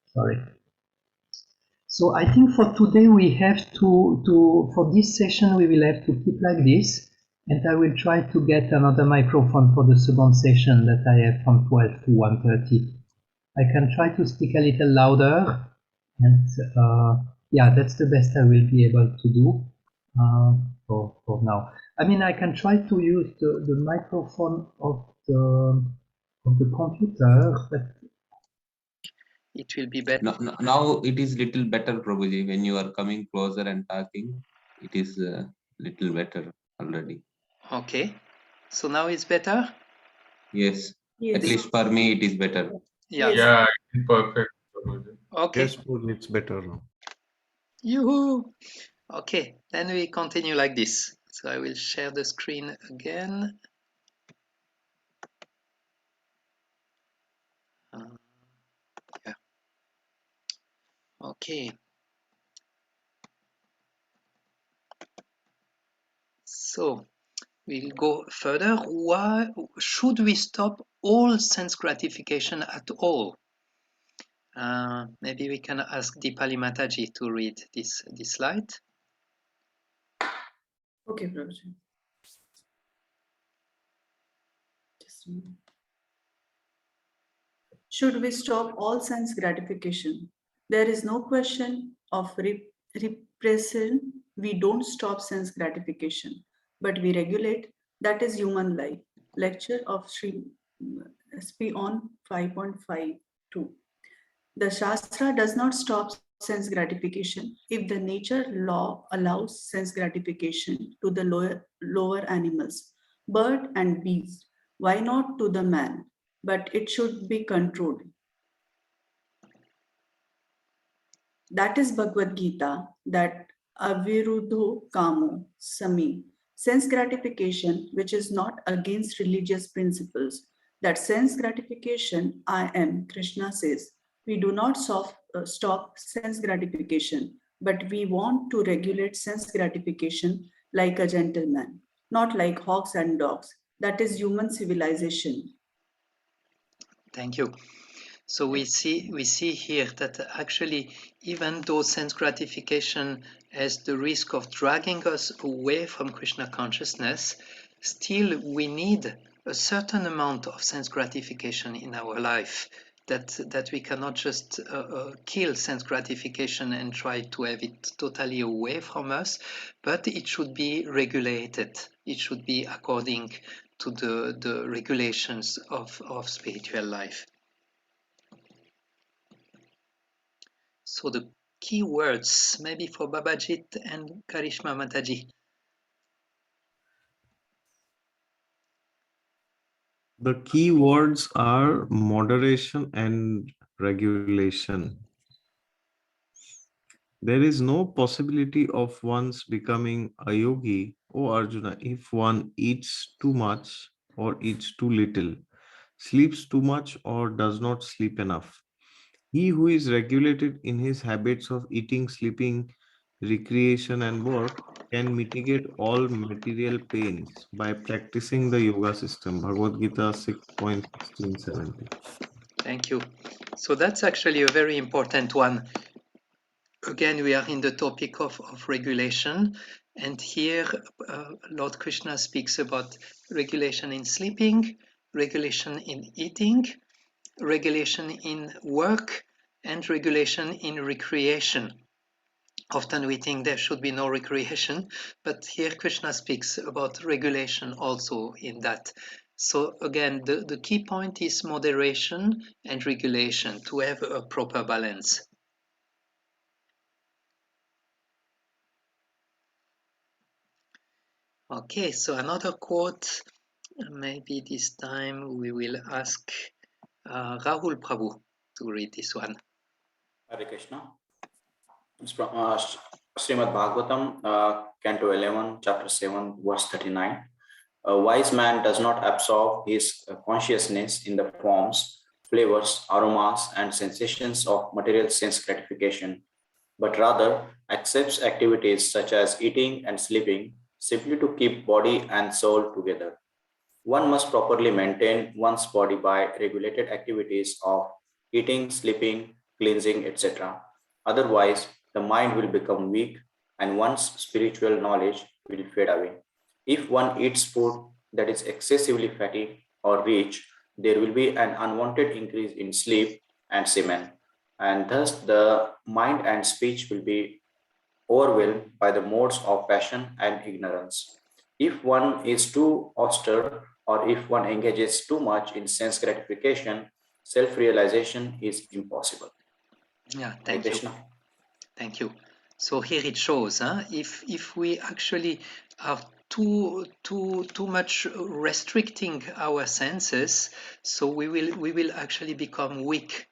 Sorry. So I think for today we have for this session we will have to keep like this, and I will try to get another microphone for the second session that I have from 12 to 1:30. I can try to speak a little louder, and yeah, that's the best I will be able to do for now. I mean, I can try to use the microphone of the computer, but it will be better. Now it is little better, Prabhuji. When you are coming closer and talking, it is little better already. Okay, so now it's better? Yes, Yes. at least for me it is better. Yeah. Yes. Yeah, it's perfect, Prabhuji. Okay. Yes, it's better now. Yoo-hoo! Okay, then we continue like this. So I will share the screen again. Yeah. Okay. So we'll go further. Why should we stop all sense gratification at all? Maybe we can ask Dipali Mataji to read this slide. Okay, Prabhuji. Just a minute. Should we stop all sense gratification? There is no question of repression. We don't stop sense gratification, but we regulate. That is human life. Lecture of Sri SP on 5.52. The Shastra does not stop sense gratification if the nature law allows sense gratification to the lower animals, bird and beast. Why not to the man? But it should be controlled. That is Bhagavad Gita, that aviruddho kamo sami, sense gratification, which is not against religious principles. That sense gratification, I am, Krishna says, we do not stop sense gratification, but we want to regulate sense gratification like a gentleman, not like hogs and dogs. That is human civilization. Thank you. So we see here that actually, even though sense gratification has the risk of dragging us away from Krishna consciousness, still we need a certain amount of sense gratification in our life. That we cannot just kill sense gratification and try to have it totally away from us, but it should be regulated. It should be according to the regulations of spiritual life. So the key words, maybe for Babajit and Karishma Mataji. The key words are moderation and regulation. There is no possibility of one's becoming a yogi, O Arjuna, if one eats too much or eats too little, sleeps too much or does not sleep enough. He who is regulated in his habits of eating, sleeping, recreation, and work can mitigate all material pains by practicing the yoga system. Bhagavad Gita 6.16-17. Thank you. So that's actually a very important one. Again, we are in the topic of regulation. And here, Lord Krishna speaks about regulation in sleeping, regulation in eating, regulation in work, and regulation in recreation. Often we think there should be no recreation, but here Krishna speaks about regulation also in that. So again, the key point is moderation and regulation to have a proper balance. Okay, so another quote, maybe this time we will ask Rahul Prabhu to read this one. Hare Krishna. It's from Srimad Bhagavatam, Canto 11, Chapter 7, verse 39. A wise man does not absorb his consciousness in the forms, flavors, aromas, and sensations of material sense gratification, but rather accepts activities such as eating and sleeping simply to keep body and soul together. One must properly maintain one's body by regulated activities of eating, sleeping, cleansing, etc. Otherwise, the mind will become weak and one's spiritual knowledge will fade away. If one eats food that is excessively fatty or rich, there will be an unwanted increase in sleep and semen, and thus the mind and speech will be overwhelmed by the modes of passion and ignorance. If one is too austere or if one engages too much in sense gratification, self realization is impossible. Yeah, Hare thank you. Krishna. Thank you. So here it shows, if we actually are too much restricting our senses, so we will actually become weak.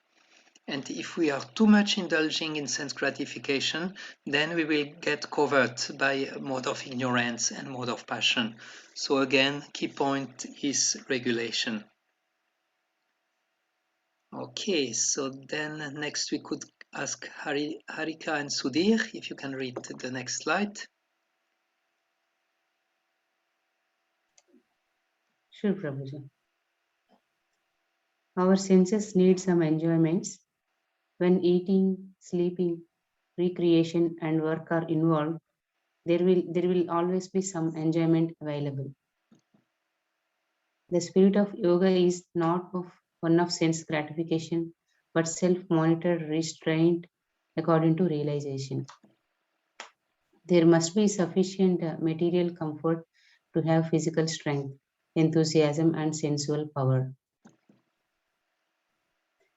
And if we are too much indulging in sense gratification, then we will get covered by mode of ignorance and mode of passion. So again, key point is regulation. Okay, so then next we could ask Harika and Sudhir, if you can read the next slide. Sure, Prabhuji. Our senses need some enjoyments. When eating, sleeping, recreation, and work are involved, there will always be some enjoyment available. The spirit of yoga is not one of sense gratification, but self-monitored restraint according to realization. There must be sufficient material comfort to have physical strength, enthusiasm, and sensual power.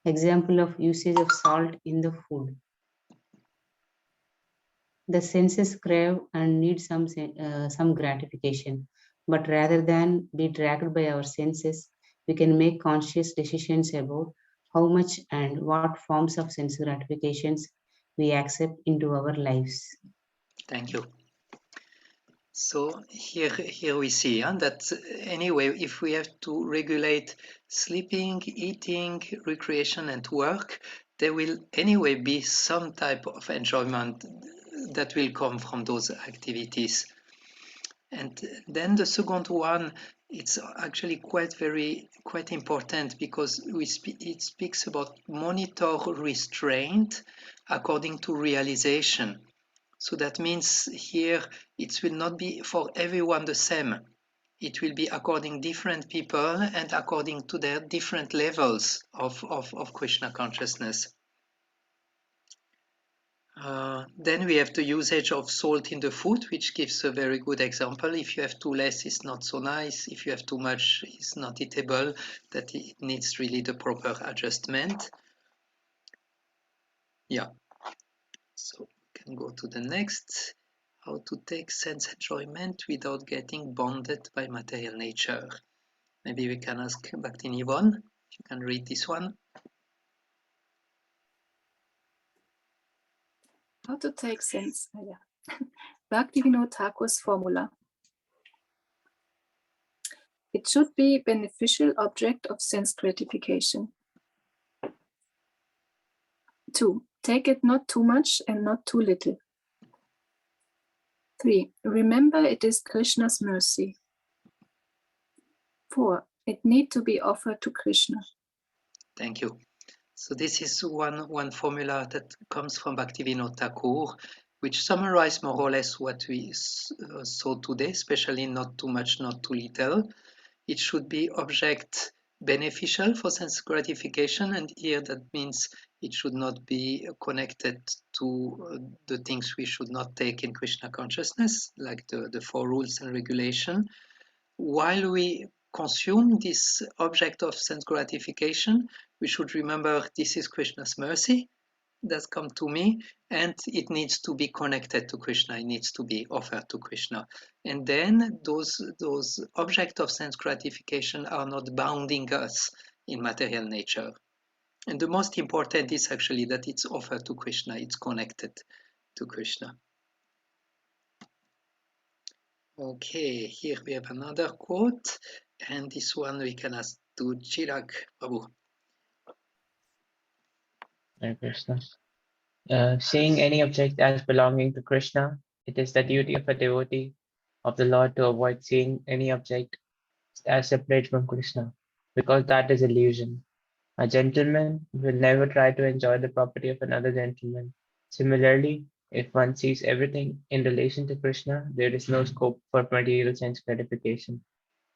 Example of usage of salt in the food. The senses crave and need some gratification, but rather than be dragged by our senses, we can make conscious decisions about how much and what forms of sense gratifications we accept into our lives. Thank you. So here we see that anyway, if we have to regulate sleeping, eating, recreation, and work, there will anyway be some type of enjoyment that will come from those activities. And then the second one, it's actually quite important because it speaks about monitor restraint according to realization. So that means here it will not be for everyone the same. It will be according different people and according to their different levels of Krishna consciousness. Then we have the usage of salt in the food, which gives a very good example. If you have too less, it's not so nice. If you have too much, it's not eatable. That it needs really the proper adjustment. Yeah. So we can go to the next. How to take sense enjoyment without getting bonded by material nature. Maybe we can ask Bhakti Nivon, if you can read this one. How to take sense. Yeah. Bhaktivinoda Thakur's formula. It should be beneficial object of sense gratification. 2. Take it not too much and not too little. 3. Remember it is Krishna's mercy. 4. It need to be offered to Krishna. Thank you. So this is one formula that comes from Bhaktivinoda Thakur, which summarizes more or less what we saw today, especially not too much, not too little. It should be object beneficial for sense gratification, and here that means it should not be connected to the things we should not take in Krishna consciousness, like the 4 rules and regulation. While we consume this object of sense gratification, we should remember this is Krishna's mercy that's come to me, and it needs to be connected to Krishna. It needs to be offered to Krishna. And then those objects of sense gratification are not bounding us in material nature. And the most important is actually that it's offered to Krishna. It's connected to Krishna. Okay, here we have another quote, and this one we can ask to Chirag Prabhu. Hare Krishna. Seeing any object as belonging to Krishna, it is the duty of a devotee of the Lord to avoid seeing any object as separate from Krishna, because that is illusion. A gentleman will never try to enjoy the property of another gentleman. Similarly, if one sees everything in relation to Krishna, there is no scope for material sense gratification.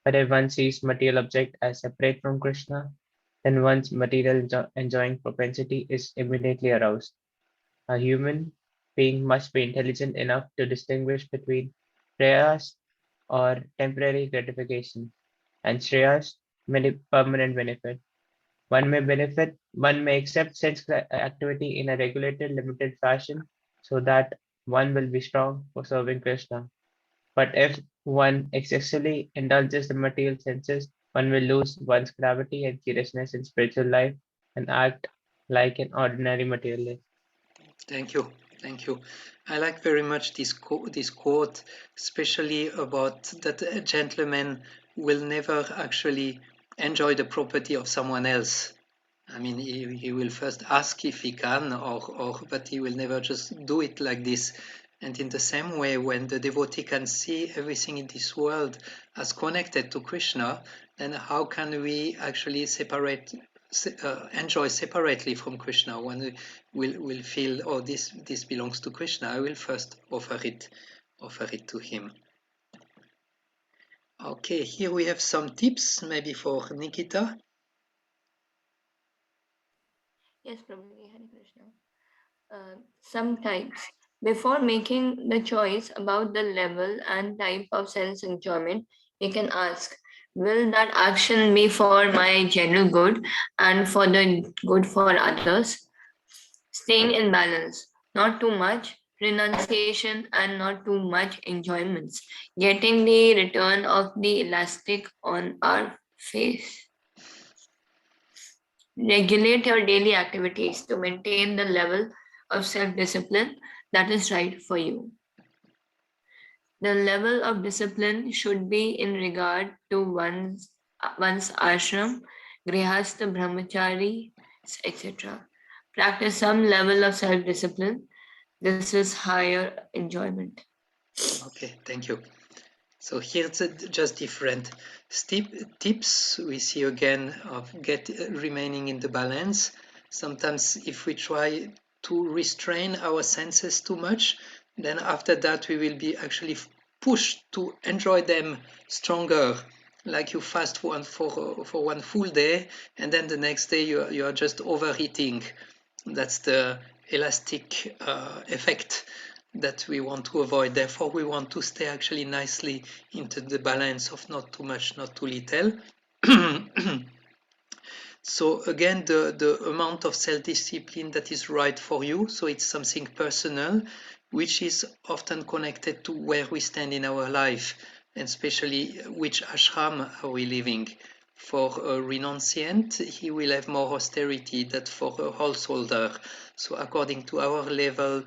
But if one sees material object as separate from Krishna, then one's material enjoying propensity is immediately aroused. A human being must be intelligent enough to distinguish between prayas or temporary gratification and shreyas, permanent benefit. One may accept sense activity in a regulated, limited fashion so that one will be strong for serving Krishna. But if one excessively indulges the material senses, one will lose one's gravity and seriousness in spiritual life and act like an ordinary materialist. Thank you. Thank you. I like very much this quote, especially about that a gentleman will never actually enjoy the property of someone else. I mean, he will first ask if he can, but he will never just do it like this. And in the same way, when the devotee can see everything in this world as connected to Krishna, then how can we actually enjoy separately from Krishna? When we will feel, oh, this belongs to Krishna, I will first offer it to him. Okay, here we have some tips, maybe for Nikita. Yes, Prabhuji, Hare Krishna. Sometimes, before making the choice about the level and type of sense enjoyment, we can ask, will that action be for my general good and for the good for others? Staying in balance, not too much renunciation and not too much enjoyments, getting the return of the elastic on our face. Regulate your daily activities to maintain the level of self-discipline that is right for you. The level of discipline should be in regard to one's ashram, grihastha, brahmachari, etc. Practice some level of self-discipline. This is higher enjoyment. Okay, thank you. So here's just different tips we see again of remaining in the balance. Sometimes if we try to restrain our senses too much, then after that we will be actually pushed to enjoy them stronger. Like you fast for one full day, and then the next day you are just overeating. That's the elastic effect that we want to avoid. Therefore, we want to stay actually nicely into the balance of not too much, not too little. So again, the amount of self-discipline that is right for you, so it's something personal, which is often connected to where we stand in our life, and especially which ashram are we living. For a renunciant, he will have more austerity than for a householder. So according to our level,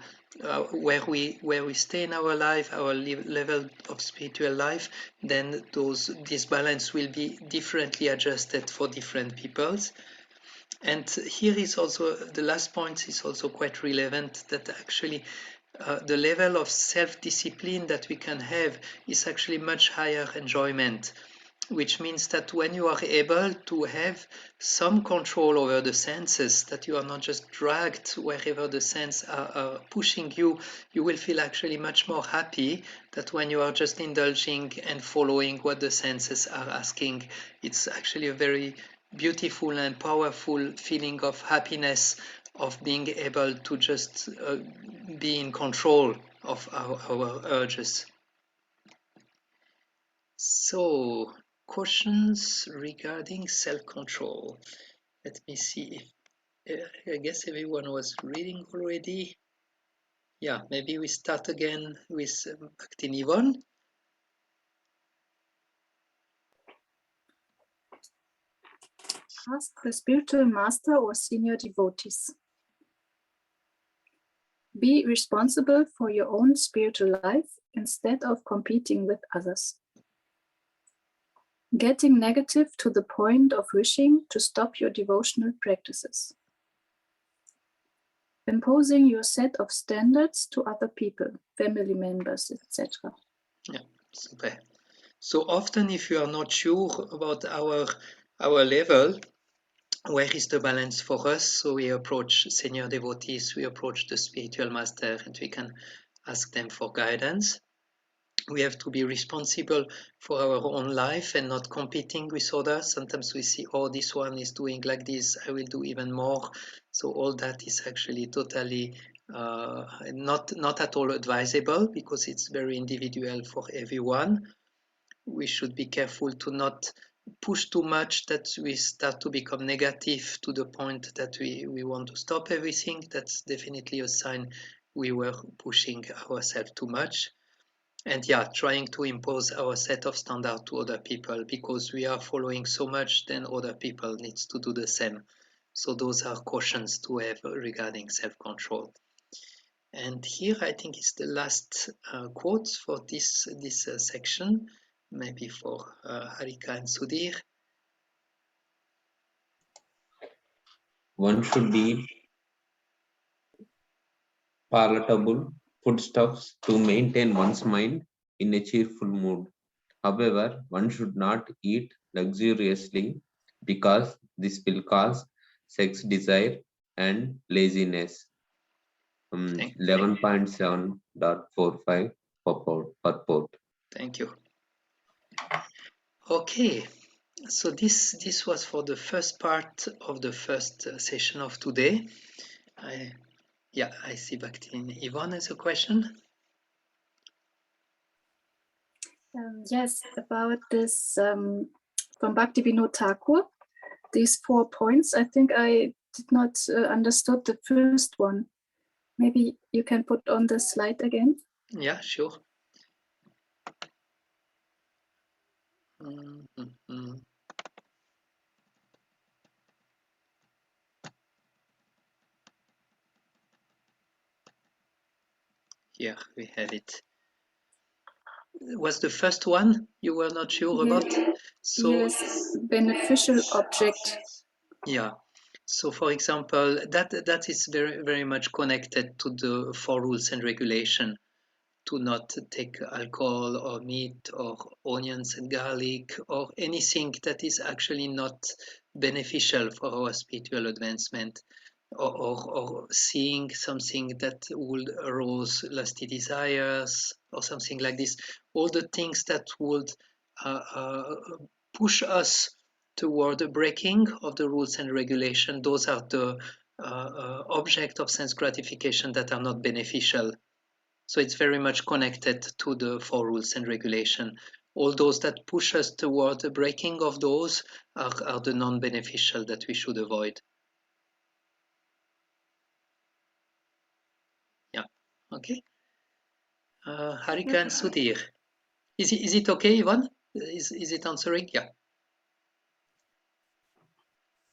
where we stay in our life, our level of spiritual life, then this balance will be differently adjusted for different peoples. And here is also the last point is also quite relevant, that actually the level of self-discipline that we can have is actually much higher enjoyment, which means that when you are able to have some control over the senses, that you are not just dragged wherever the senses are pushing you, you will feel actually much more happy than when you are just indulging and following what the senses are asking. It's actually a very beautiful and powerful feeling of happiness, of being able to just be in control of our urges. So, questions regarding self-control. Let me see if I guess everyone was reading already. Yeah, maybe we start again with Bhakti Nivon. Ask the spiritual master or senior devotees. Be responsible for your own spiritual life instead of competing with others. Getting negative to the point of wishing to stop your devotional practices. Imposing your set of standards to other people, family members, etc. Yeah, super. So often, if you are not sure about our level, where is the balance for us? So we approach senior devotees, we approach the spiritual master, and we can ask them for guidance. We have to be responsible for our own life and not competing with others. Sometimes we see, oh, this one is doing like this, I will do even more. So all that is actually totally not at all advisable, because it's very individual for everyone. We should be careful to not push too much that we start to become negative to the point that we want to stop everything. That's definitely a sign we were pushing ourselves too much. And yeah, trying to impose our set of standards to other people, because we are following so much, then other people needs to do the same. So those are cautions to have regarding self-control. And here I think is the last quote for this section, maybe for Harika and Sudhir. One should eat palatable foodstuffs to maintain one's mind in a cheerful mood. However, one should not eat luxuriously, because this will cause sex desire and laziness. 11.7.45 purport. Thank you. Okay, so this was for the first part of the first session of today. I see Bhakti and Yvonne has a question. Yes, about this from Bhakti Vinod Thakur, these 4 points. I think I did not understood the first one. Maybe you can put on the slide again. Yeah, sure. Mm-hmm. Here we have it. Was the first one you were not sure about? So yes, beneficial object. Yeah. So, for example, that is very, very much connected to the 4 rules and regulation: to not take alcohol or meat or onions and garlic or anything that is actually not beneficial for our spiritual advancement, or seeing something that would arouse lusty desires or something like this. All the things that would push us toward the breaking of the rules and regulation, those are the object of sense gratification that are not beneficial. So it's very much connected to the 4 rules and regulation. All those that push us toward the breaking of those are the non-beneficial that we should avoid. Yeah, okay. Harika and Sudhir. Is it okay, Ivan? Is it answering? Yeah.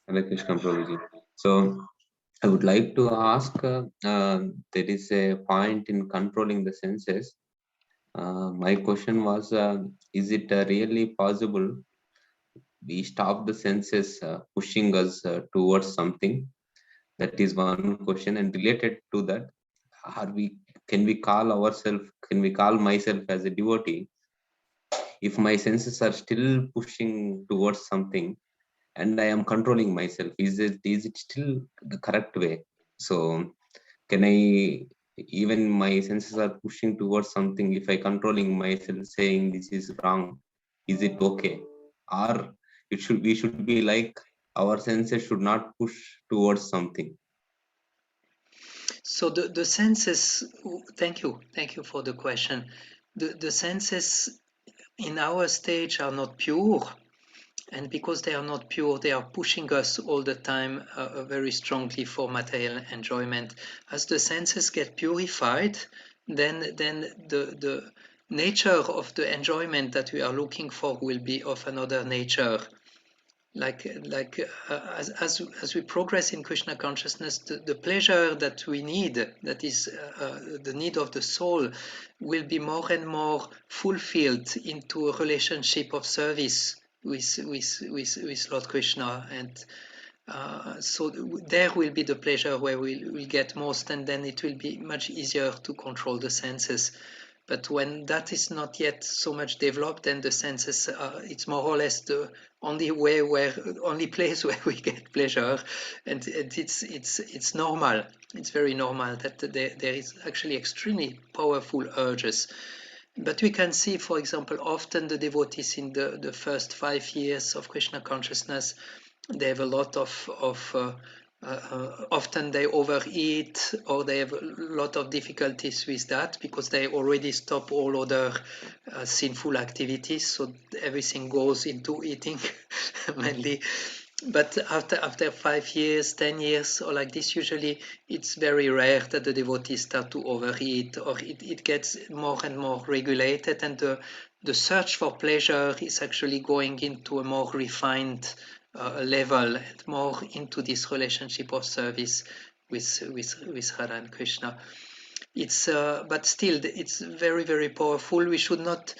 Hare Krishna Prabhuji. So I would like to ask, there is a point in controlling the senses. My question was, is it really possible we stop the senses pushing us towards something? That is one question. And related to that, can we call myself as a devotee if my senses are still pushing towards something and I am controlling myself? Is it still the correct way? So can I, even my senses are pushing towards something, if I controlling myself saying this is wrong, is it okay? Or we should be like, our senses should not push towards something? So the senses, thank you for the question. The senses in our stage are not pure, and because they are not pure, they are pushing us all the time very strongly for material enjoyment. As the senses get purified, then the nature of the enjoyment that we are looking for will be of another nature. As we progress in Krishna consciousness, the pleasure that we need, that is the need of the soul, will be more and more fulfilled into a relationship of service with Lord Krishna. And so there will be the pleasure where we'll get most, and then it will be much easier to control the senses. But when that is not yet so much developed, then the senses, it's more or less the only place where we get pleasure, and it's normal. It's very normal that there is actually extremely powerful urges. But we can see, for example, often the devotees in the first 5 years of Krishna consciousness, they have a lot of often they overeat, or they have a lot of difficulties with that because they already stop all other sinful activities, so everything goes into eating mainly. But after 5 years, 10 years, or like this, usually it's very rare that the devotees start to overeat, or it gets more and more regulated, and the search for pleasure is actually going into a more refined level, and more into this relationship of service with Radha and Krishna. It's but still it's very, very powerful. We should not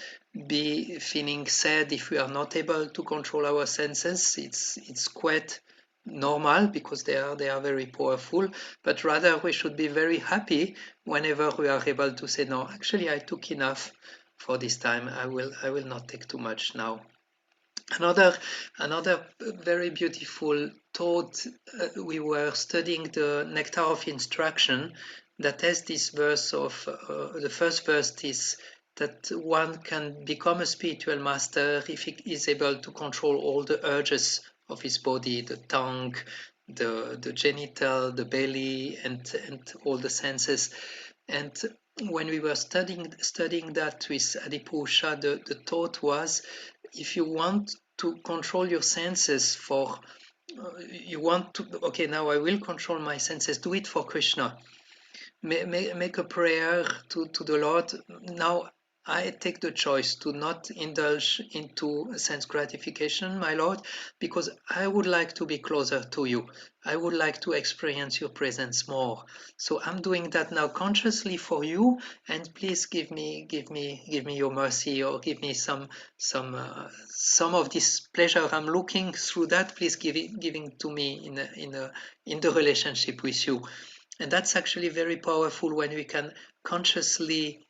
be feeling sad if we are not able to control our senses. It's quite normal because they are very powerful, but rather we should be very happy whenever we are able to say, no, actually I took enough for this time. I will not take too much now. Another very beautiful thought, we were studying the Nectar of Instruction that has this verse of, the first verse is that one can become a spiritual master if he is able to control all the urges of his body, the tongue, the genital, the belly, and all the senses. And when we were studying that with Adipusha, the thought was, if you want to control your senses for, you want to, okay, now I will control my senses, do it for Krishna. Make a prayer to the Lord. Now I take the choice to not indulge into sense gratification, my Lord, because I would like to be closer to you. I would like to experience your presence more. So I'm doing that now consciously for you, and please give me your mercy, or give me some of this pleasure I'm looking through that. Please giving to me in the relationship with you. And that's actually very powerful when we can consciously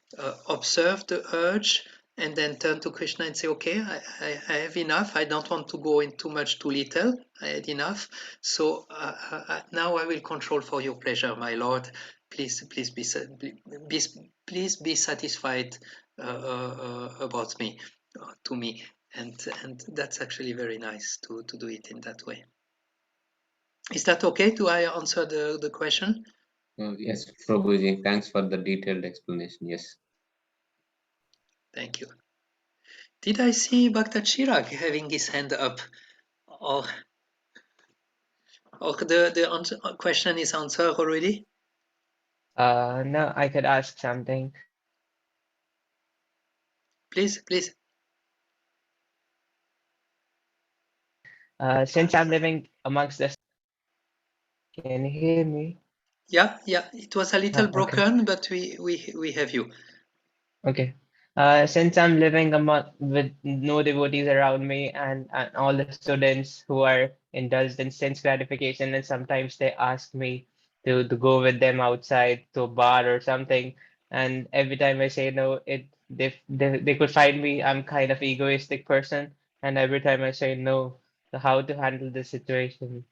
observe the urge and then turn to Krishna and say, okay, I have enough. I don't want to go in too much, too little. I had enough. So now I will control for your pleasure, my Lord. Please be satisfied about me, to me. And that's actually very nice to do it in that way. Is that okay? Do I answer the question? Yes, Prabhuji, thanks for the detailed explanation. Yes. Thank you. Did I see Bhakta Chirag having his hand up? Or the question is answered already? No, I could ask something. Please. Since I'm living amongst the, can you hear me? Yeah. It was a little Okay. broken, but we have you. Okay. Since I'm living with no devotees around me, and all the students who are indulged in sense gratification, and sometimes they ask me to go with them outside to a bar or something, and every time I say no, they could find me I'm kind of egoistic person, and every time I say no, so how to handle this situation?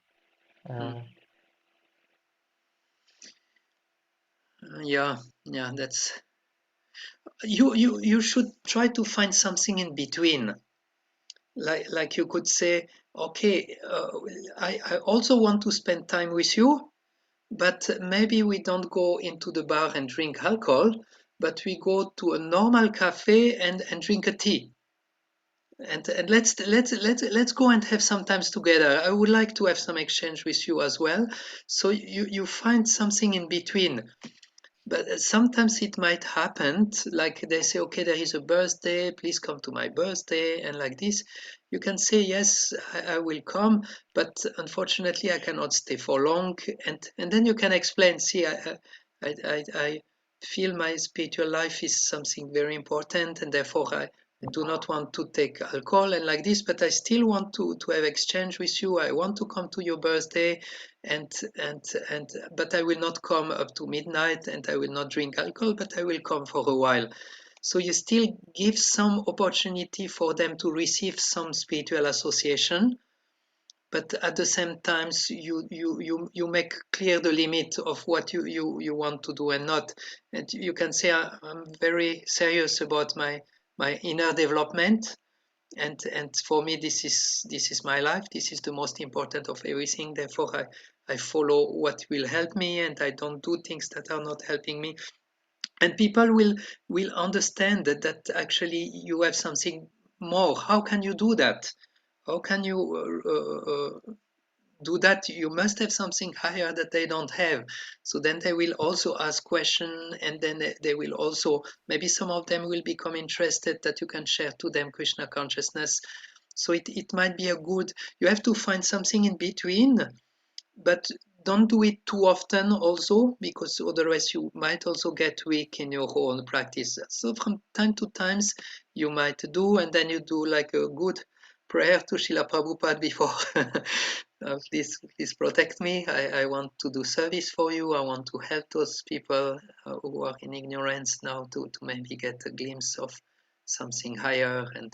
Yeah. That's you should try to find something in between. Like you could say, okay, I also want to spend time with you, but maybe we don't go into the bar and drink alcohol, but we go to a normal cafe and drink a tea. And let's go and have some times together. I would like to have some exchange with you as well. So you find something in between. But sometimes it might happen, like they say, okay, there is a birthday, please come to my birthday, and like this, you can say, yes, I will come, but unfortunately I cannot stay for long. And then you can explain, see, I feel my spiritual life is something very important, and therefore I do not want to take alcohol and like this, but I still want to have exchange with you. I want to come to your birthday, and but I will not come up to midnight, and I will not drink alcohol, but I will come for a while. So you still give some opportunity for them to receive some spiritual association, but at the same time you make clear the limit of what you want to do and not. And you can say, I'm very serious about my inner development, and for me this is my life, this is the most important of everything, therefore I follow what will help me, and I don't do things that are not helping me. And people will understand that actually you have something more. How can you do that? How can you do that? You must have something higher that they don't have. So then they will also ask questions, and then they will also, maybe some of them will become interested that you can share to them Krishna consciousness. So it might be a good, you have to find something in between, but don't do it too often also, because otherwise you might also get weak in your own practice. So from time to times you might do, and then you do like a good prayer to Srila Prabhupada before. Please protect me. I want to do service for you. I want to help those people who are in ignorance now to maybe get a glimpse of something higher, and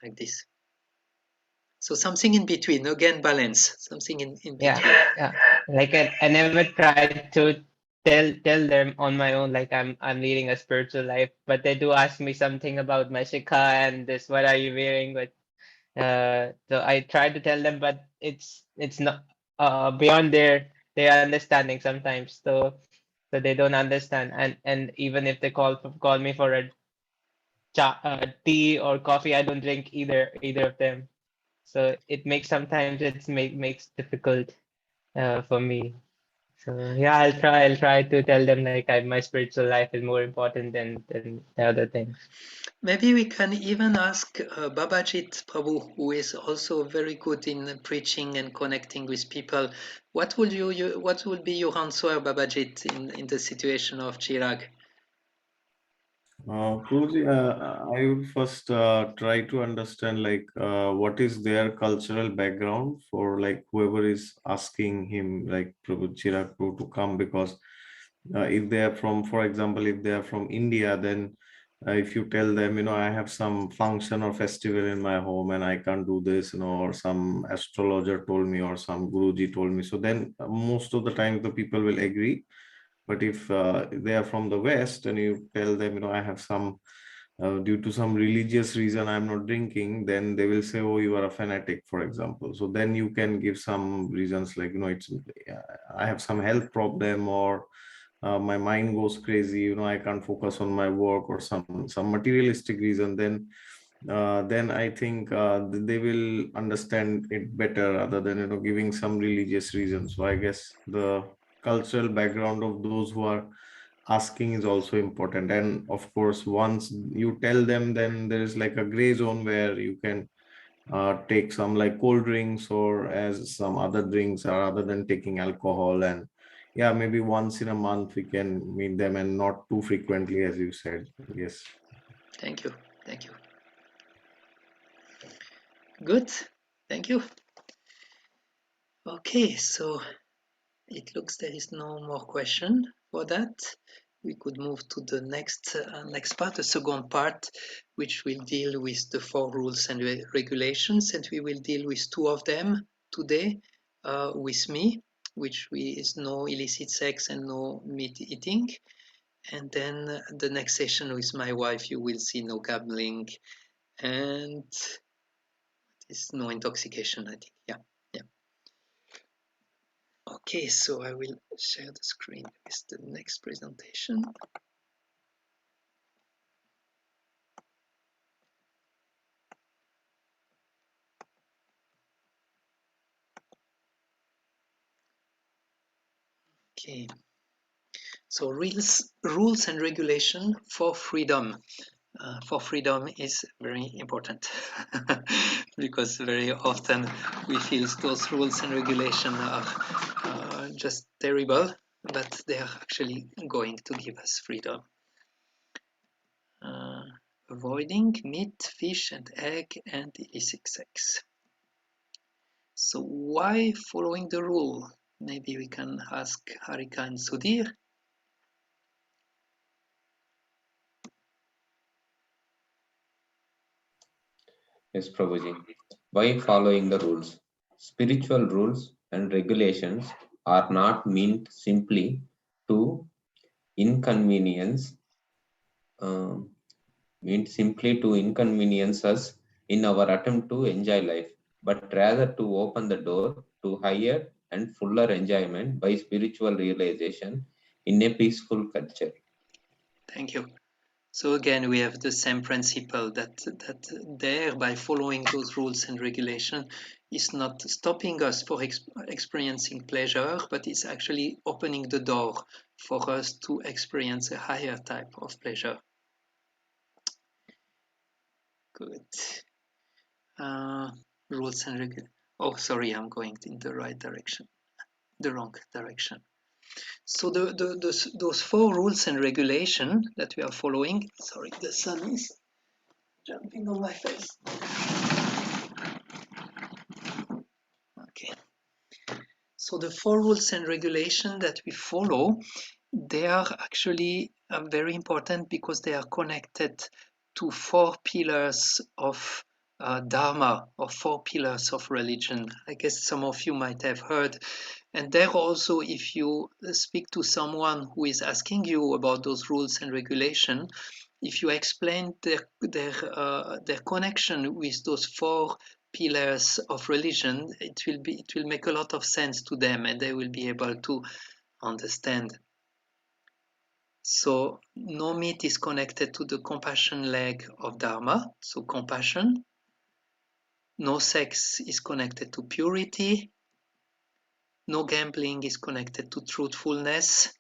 like this. So something in between, again, balance, something in between. Yeah. Like I never tried to tell them on my own, like I'm leading a spiritual life, but they do ask me something about my shikha and this, what are you wearing? But so I try to tell them, but it's not beyond their understanding sometimes. So they don't understand, and even if they call me for a tea or coffee, I don't drink either of them. So it makes sometimes makes difficult for me. So yeah, I'll try to tell them like my spiritual life is more important than the other things. Maybe we can even ask Babajit Prabhu, who is also very good in preaching and connecting with people. What would what would be your answer, Babajit, in the situation of Chirag? Guruji, I would first try to understand like what is their cultural background for like whoever is asking him, like Prabhu Chirag Prabhu to come, because if they are from, for example, if they are from India, then if you tell them, I have some function or festival in my home and I can't do this, or some astrologer told me or some Guruji told me, so then most of the time the people will agree. But if they are from the West and you tell them, I have some, due to some religious reason, I'm not drinking, then they will say, oh, you are a fanatic, for example. So then you can give some reasons like, I have some health problem, or my mind goes crazy, I can't focus on my work, or some materialistic reason. Then I think they will understand it better, other than giving some religious reasons. So I guess the cultural background of those who are asking is also important. And of course, once you tell them, then there is like a gray zone where you can take some like cold drinks or as some other drinks, or other than taking alcohol. And yeah, maybe once in a month we can meet them, and not too frequently, as you said. Yes. Thank you. Good. Thank you. Okay, so it looks there is no more question for that. We could move to the next part, the second part, which will deal with the 4 rules and regulations, and we will deal with 2 of them today with me, which is no illicit sex and no meat eating. And then the next session with my wife, you will see no gambling and it's no intoxication, I think. Yeah. Okay, so I will share the screen with the next presentation. Okay, so rules and regulation for freedom. For freedom is very important because very often we feel those rules and regulations are just terrible, but they are actually going to give us freedom. Avoiding meat, fish, and egg, and illicit sex. So why following the rule? Maybe we can ask Harika and Sudhir. Yes, Prabhuji. By following the rules. Spiritual rules and regulations are not meant simply to inconvenience, um, us in our attempt to enjoy life, but rather to open the door to higher and fuller enjoyment by spiritual realization in a peaceful culture. Thank you. So again, we have the same principle that there, by following those rules and regulation, is not stopping us for experiencing pleasure, but it's actually opening the door for us to experience a higher type of pleasure. Good. Rules and regulations. Oh, sorry, I'm going in the wrong direction. So those 4 rules and regulation that we are following. Sorry, the sun is jumping on my face. Okay. So the 4 rules and regulation that we follow, they are actually very important because they are connected to 4 pillars of Dharma, or 4 pillars of religion. I guess some of you might have heard. And there also, if you speak to someone who is asking you about those rules and regulation, if you explain their connection with those 4 pillars of religion, it will make a lot of sense to them, and they will be able to understand. So no meat is connected to the compassion leg of Dharma, so compassion. No sex is connected to purity. No gambling is connected to truthfulness.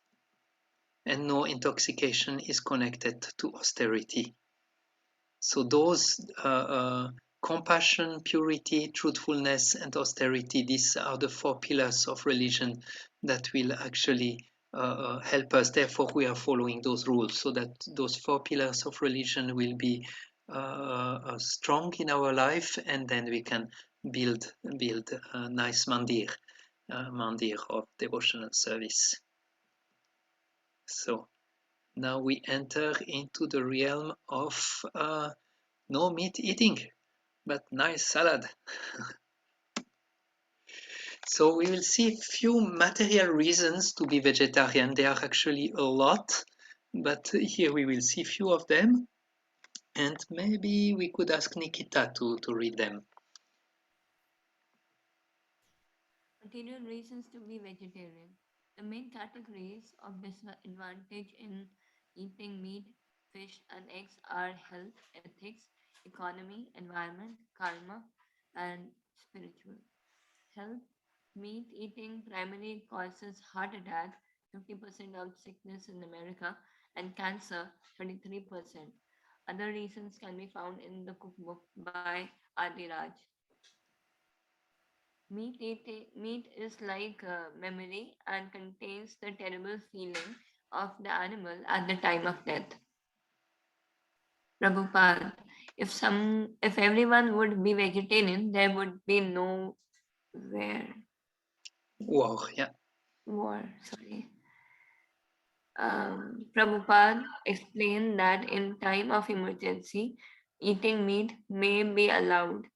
And no intoxication is connected to austerity. So those compassion, purity, truthfulness, and austerity, these are the 4 pillars of religion that will actually help us. Therefore, we are following those rules so that those 4 pillars of religion will be strong in our life, and then we can build a nice mandir of devotional service. So now we enter into the realm of no meat eating, but nice salad. So we will see few material reasons to be vegetarian. There are actually a lot, but here we will see few of them, and maybe we could ask Nikita to read them. Material reasons to be vegetarian. The main categories of disadvantage in eating meat, fish, and eggs are health, ethics, economy, environment, karma, and spiritual. Health. Meat eating primarily causes heart attack, 50% of sickness in America, and cancer, 33%. Other reasons can be found in the cookbook by Adi Raj. Meat is like a memory and contains the terrible feeling of the animal at the time of death. Prabhupada, if everyone would be vegetarian, there would be no War, yeah. Sorry. Prabhupada explained that in time of emergency, eating meat may be allowed